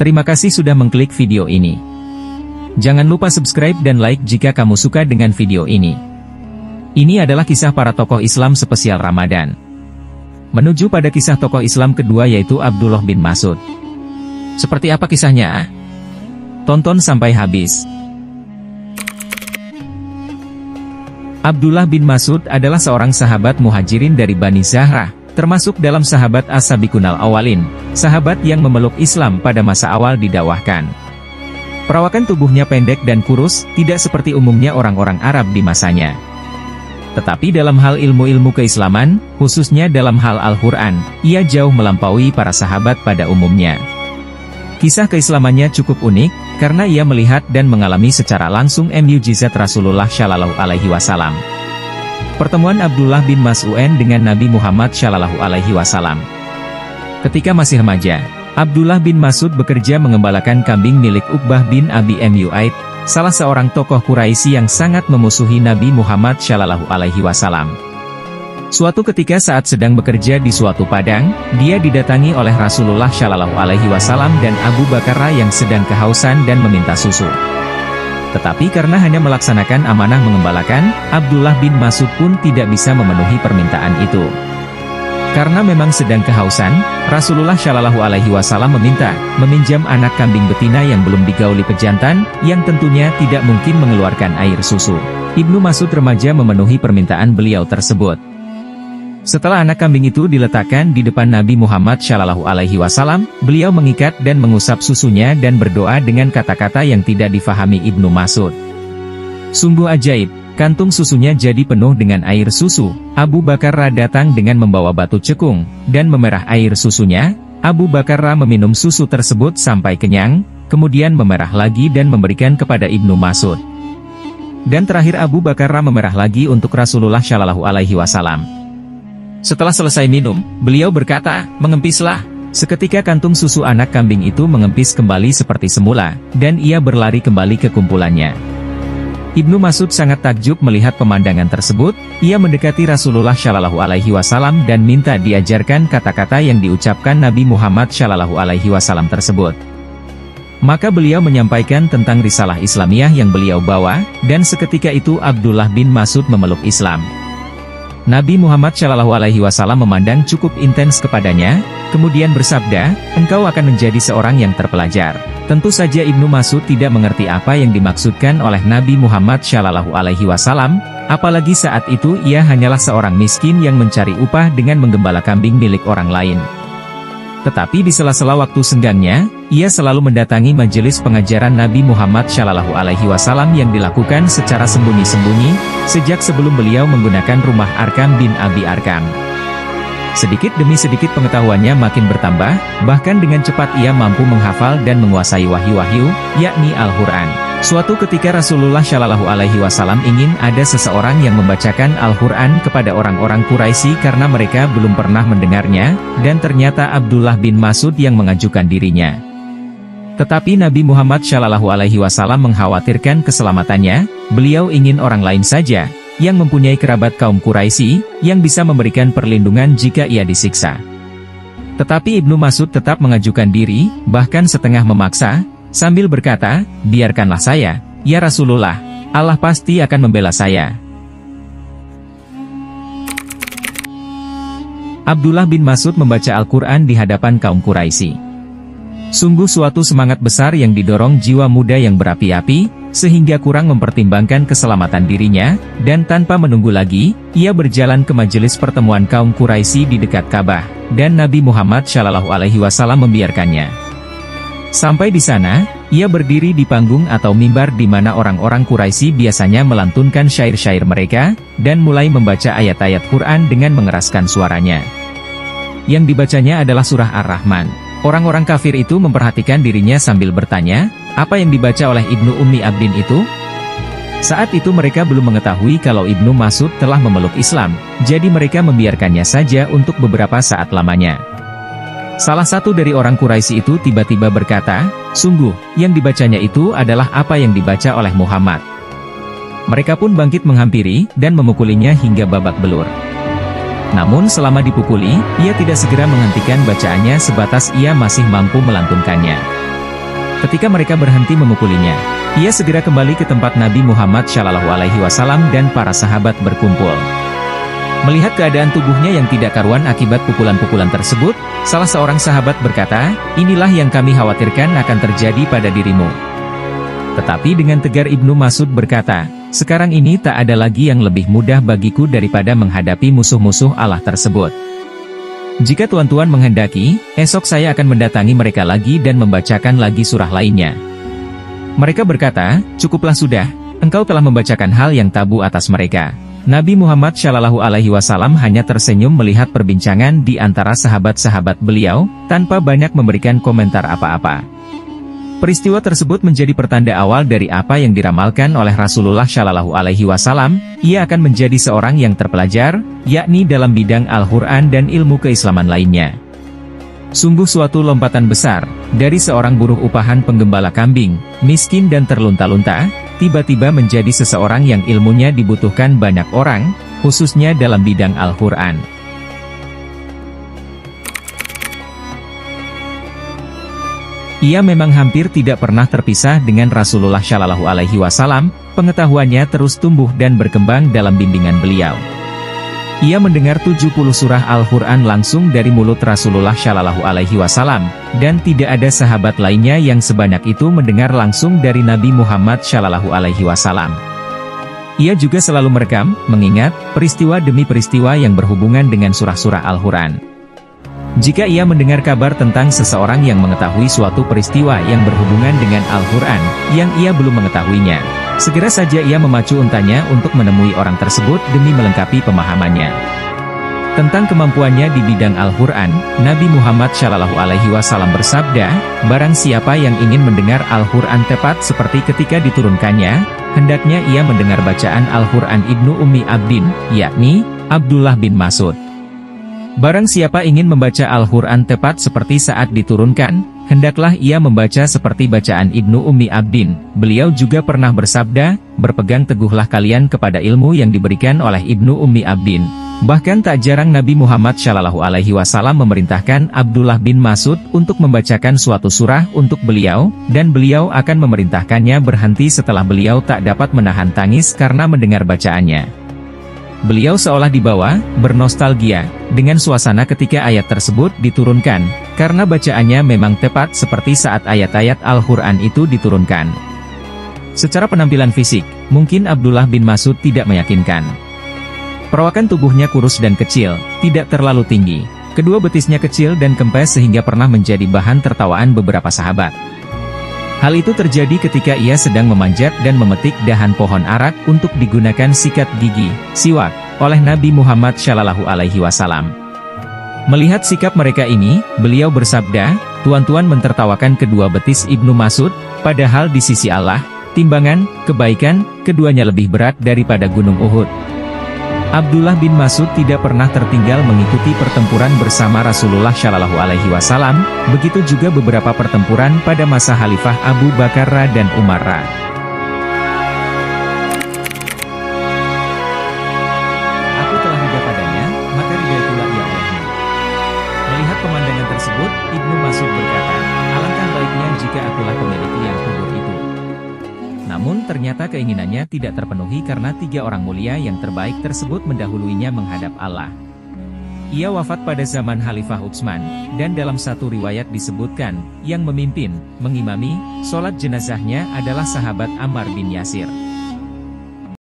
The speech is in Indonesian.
Terima kasih sudah mengklik video ini. Jangan lupa subscribe dan like jika kamu suka dengan video ini. Ini adalah kisah para tokoh Islam spesial Ramadan. Menuju pada kisah tokoh Islam kedua yaitu Abdullah bin Mas'ud. Seperti apa kisahnya? Tonton sampai habis. Abdullah bin Mas'ud adalah seorang sahabat muhajirin dari Bani Zahrah, termasuk dalam sahabat as-sabiqunal awalin, sahabat yang memeluk Islam pada masa awal didakwahkan. Perawakan tubuhnya pendek dan kurus, tidak seperti umumnya orang-orang Arab di masanya. Tetapi dalam hal ilmu-ilmu keislaman, khususnya dalam hal Al-Quran, ia jauh melampaui para sahabat pada umumnya. Kisah keislamannya cukup unik, karena ia melihat dan mengalami secara langsung mukjizat Rasulullah Shallallahu Alaihi Wasallam. Pertemuan Abdullah bin Mas'ud dengan Nabi Muhammad Shallallahu Alaihi Wasallam. Ketika masih remaja, Abdullah bin Mas'ud bekerja mengembalakan kambing milik Uqbah bin Abi Mu'aid, salah seorang tokoh Quraisy yang sangat memusuhi Nabi Muhammad Shallallahu Alaihi Wasallam. Suatu ketika saat sedang bekerja di suatu padang, dia didatangi oleh Rasulullah Shallallahu Alaihi Wasallam dan Abu Bakar yang sedang kehausan dan meminta susu. Tetapi karena hanya melaksanakan amanah mengembalakan, Abdullah bin Mas'ud pun tidak bisa memenuhi permintaan itu. Karena memang sedang kehausan, Rasulullah Shallallahu Alaihi Wasallam meminjam anak kambing betina yang belum digauli pejantan, yang tentunya tidak mungkin mengeluarkan air susu. Ibnu Mas'ud remaja memenuhi permintaan beliau tersebut. Setelah anak kambing itu diletakkan di depan Nabi Muhammad Shallallahu Alaihi Wasallam, beliau mengikat dan mengusap susunya dan berdoa dengan kata-kata yang tidak difahami Ibnu Mas'ud. Sungguh ajaib, kantung susunya jadi penuh dengan air susu. Abu Bakar datang dengan membawa batu cekung, dan memerah air susunya. Abu Bakar meminum susu tersebut sampai kenyang, kemudian memerah lagi dan memberikan kepada Ibnu Mas'ud. Dan terakhir Abu Bakar memerah lagi untuk Rasulullah Shallallahu Alaihi Wasallam. Setelah selesai minum, beliau berkata, "Mengempislah." Seketika kantung susu anak kambing itu mengempis kembali seperti semula, dan ia berlari kembali ke kumpulannya. Ibnu Mas'ud sangat takjub melihat pemandangan tersebut. Ia mendekati Rasulullah Shallallahu Alaihi Wasallam dan minta diajarkan kata-kata yang diucapkan Nabi Muhammad Shallallahu Alaihi Wasallam tersebut. Maka beliau menyampaikan tentang risalah Islamiyah yang beliau bawa, dan seketika itu Abdullah bin Mas'ud memeluk Islam. Nabi Muhammad Shallallahu Alaihi Wasallam memandang cukup intens kepadanya, kemudian bersabda, "Engkau akan menjadi seorang yang terpelajar." Tentu saja Ibnu Mas'ud tidak mengerti apa yang dimaksudkan oleh Nabi Muhammad Shallallahu Alaihi Wasallam, apalagi saat itu ia hanyalah seorang miskin yang mencari upah dengan menggembala kambing milik orang lain. Tetapi di sela-sela waktu senggangnya, ia selalu mendatangi majelis pengajaran Nabi Muhammad Shallallahu Alaihi Wasallam yang dilakukan secara sembunyi-sembunyi, sejak sebelum beliau menggunakan rumah Arkam bin Abi Arkam. Sedikit demi sedikit pengetahuannya makin bertambah, bahkan dengan cepat ia mampu menghafal dan menguasai wahyu-wahyu, yakni Al-Quran. Suatu ketika Rasulullah Shallallahu Alaihi Wasallam ingin ada seseorang yang membacakan Al-Quran kepada orang-orang Quraisy karena mereka belum pernah mendengarnya, dan ternyata Abdullah bin Mas'ud yang mengajukan dirinya. Tetapi Nabi Muhammad Shallallahu Alaihi Wasallam mengkhawatirkan keselamatannya. Beliau ingin orang lain saja, yang mempunyai kerabat kaum Quraisy, yang bisa memberikan perlindungan jika ia disiksa. Tetapi Ibnu Mas'ud tetap mengajukan diri, bahkan setengah memaksa, sambil berkata, "Biarkanlah saya, ya Rasulullah, Allah pasti akan membela saya." Abdullah bin Mas'ud membaca Al-Quran di hadapan kaum Quraisy. Sungguh suatu semangat besar yang didorong jiwa muda yang berapi-api, sehingga kurang mempertimbangkan keselamatan dirinya, dan tanpa menunggu lagi, ia berjalan ke majelis pertemuan kaum Quraisy di dekat Ka'bah, dan Nabi Muhammad Shallallahu Alaihi Wasallam membiarkannya. Sampai di sana, ia berdiri di panggung atau mimbar di mana orang-orang Quraisy biasanya melantunkan syair-syair mereka, dan mulai membaca ayat-ayat Quran dengan mengeraskan suaranya. Yang dibacanya adalah surah Ar-Rahman. Orang-orang kafir itu memperhatikan dirinya sambil bertanya, apa yang dibaca oleh Ibnu Ummi Abdin itu? Saat itu mereka belum mengetahui kalau Ibnu Mas'ud telah memeluk Islam, jadi mereka membiarkannya saja untuk beberapa saat lamanya. Salah satu dari orang Quraisy itu tiba-tiba berkata, "Sungguh, yang dibacanya itu adalah apa yang dibaca oleh Muhammad." Mereka pun bangkit menghampiri, dan memukulinya hingga babak belur. Namun selama dipukuli, ia tidak segera menghentikan bacaannya sebatas ia masih mampu melantunkannya. Ketika mereka berhenti memukulinya, ia segera kembali ke tempat Nabi Muhammad SAW dan para sahabat berkumpul. Melihat keadaan tubuhnya yang tidak karuan akibat pukulan-pukulan tersebut, salah seorang sahabat berkata, "Inilah yang kami khawatirkan akan terjadi pada dirimu." Tetapi dengan tegar Ibnu Mas'ud berkata, "Sekarang ini tak ada lagi yang lebih mudah bagiku daripada menghadapi musuh-musuh Allah tersebut. Jika tuan-tuan menghendaki, esok saya akan mendatangi mereka lagi dan membacakan lagi surah lainnya." Mereka berkata, "Cukuplah sudah, engkau telah membacakan hal yang tabu atas mereka." Nabi Muhammad SAW hanya tersenyum melihat perbincangan di antara sahabat-sahabat beliau, tanpa banyak memberikan komentar apa-apa. Peristiwa tersebut menjadi pertanda awal dari apa yang diramalkan oleh Rasulullah SAW, ia akan menjadi seorang yang terpelajar, yakni dalam bidang Al-Quran dan ilmu keislaman lainnya. Sungguh suatu lompatan besar, dari seorang buruh upahan penggembala kambing, miskin dan terlunta-lunta, tiba-tiba menjadi seseorang yang ilmunya dibutuhkan banyak orang, khususnya dalam bidang Al-Quran. Ia memang hampir tidak pernah terpisah dengan Rasulullah SAW, pengetahuannya terus tumbuh dan berkembang dalam bimbingan beliau. Ia mendengar 70 surah Al-Quran langsung dari mulut Rasulullah SAW, dan tidak ada sahabat lainnya yang sebanyak itu mendengar langsung dari Nabi Muhammad SAW. Ia juga selalu merekam, mengingat, peristiwa demi peristiwa yang berhubungan dengan surah-surah Al-Quran. Jika ia mendengar kabar tentang seseorang yang mengetahui suatu peristiwa yang berhubungan dengan Al-Quran, yang ia belum mengetahuinya, segera saja ia memacu untanya untuk menemui orang tersebut demi melengkapi pemahamannya. Tentang kemampuannya di bidang Al-Quran, Nabi Muhammad SAW bersabda, "Barang siapa yang ingin mendengar Al-Quran tepat seperti ketika diturunkannya, hendaknya ia mendengar bacaan Al-Quran Ibnu Ummi Abdin, yakni Abdullah bin Mas'ud. Barang siapa ingin membaca Al-Quran tepat seperti saat diturunkan, hendaklah ia membaca seperti bacaan Ibnu Ummi Abdin." Beliau juga pernah bersabda, "Berpegang teguhlah kalian kepada ilmu yang diberikan oleh Ibnu Ummi Abdin." Bahkan tak jarang Nabi Muhammad SAW memerintahkan Abdullah bin Mas'ud untuk membacakan suatu surah untuk beliau, dan beliau akan memerintahkannya berhenti setelah beliau tak dapat menahan tangis karena mendengar bacaannya. Beliau seolah dibawa, bernostalgia, dengan suasana ketika ayat tersebut diturunkan, karena bacaannya memang tepat seperti saat ayat-ayat Al-Quran itu diturunkan. Secara penampilan fisik, mungkin Abdullah bin Mas'ud tidak meyakinkan. Perawakan tubuhnya kurus dan kecil, tidak terlalu tinggi. Kedua betisnya kecil dan kempes sehingga pernah menjadi bahan tertawaan beberapa sahabat. Hal itu terjadi ketika ia sedang memanjat dan memetik dahan pohon arak untuk digunakan sikat gigi, siwak, oleh Nabi Muhammad SAW. Melihat sikap mereka ini, beliau bersabda, "Tuan-tuan mentertawakan kedua betis Ibnu Mas'ud, padahal di sisi Allah, timbangan, kebaikan, keduanya lebih berat daripada gunung Uhud." Abdullah bin Mas'ud tidak pernah tertinggal mengikuti pertempuran bersama Rasulullah SAW, begitu juga beberapa pertempuran pada masa Khalifah Abu Bakar dan Umar. "Aku telah ridha padanya, maka ridha itulah ia olehnya." Melihat pemandangan tersebut, Ibnu Mas'ud berkata, "Alangkah baiknya jika akulah pemilik yang kubur itu." Namun ternyata keinginannya tidak terpenuhi karena tiga orang mulia yang terbaik tersebut mendahuluinya menghadap Allah. Ia wafat pada zaman Khalifah Utsman, dan dalam satu riwayat disebutkan, yang memimpin, mengimami, sholat jenazahnya adalah sahabat Ammar bin Yasir.